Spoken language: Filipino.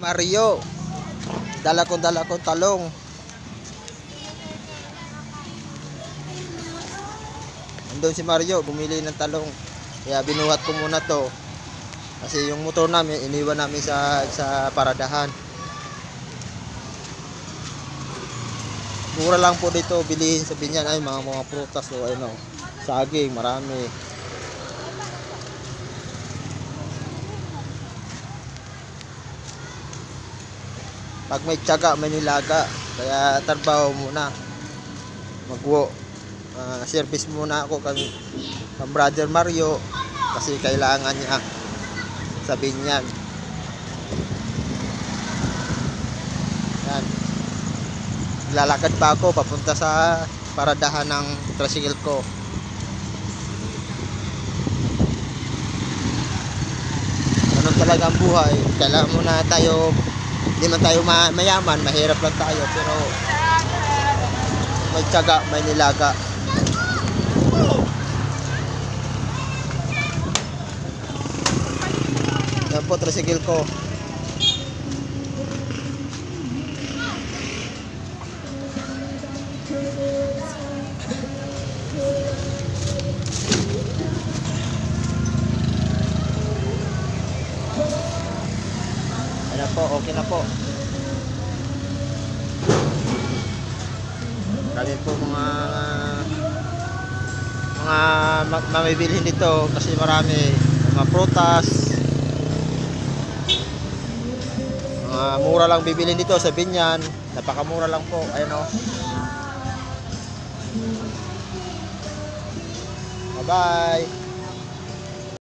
Mario, dala ko talong. Andun si Mario, bumili ng talong. Kaya binuhat ko muna to. Kasi yung motor namin, iniwan namin sa paradahan. Mura lang po dito bilihin sa Binyan. Ay, mga prutas o ano, saging, marami. Pag may tiyaga, may nilaga. Kaya trabaho muna. Magwo. Service muna ako kay brother Mario. Kasi kailangan niya sa Binyan. Yan. Lalakad pa ako papunta sa paradahan ng tricycle ko. Ganun talaga ang buhay. Kailangan muna tayo, hindi man tayo mayaman, mahirap lang tayo, pero may tiyaga, may nilaga. Yan po, tricycle ko. Ayan po, okay na po. Kami po mga mamibilhin dito kasi marami mga prutas. Mura lang bibilhin dito sa Binyan. Napakamura lang po. Ayan o. Bye bye.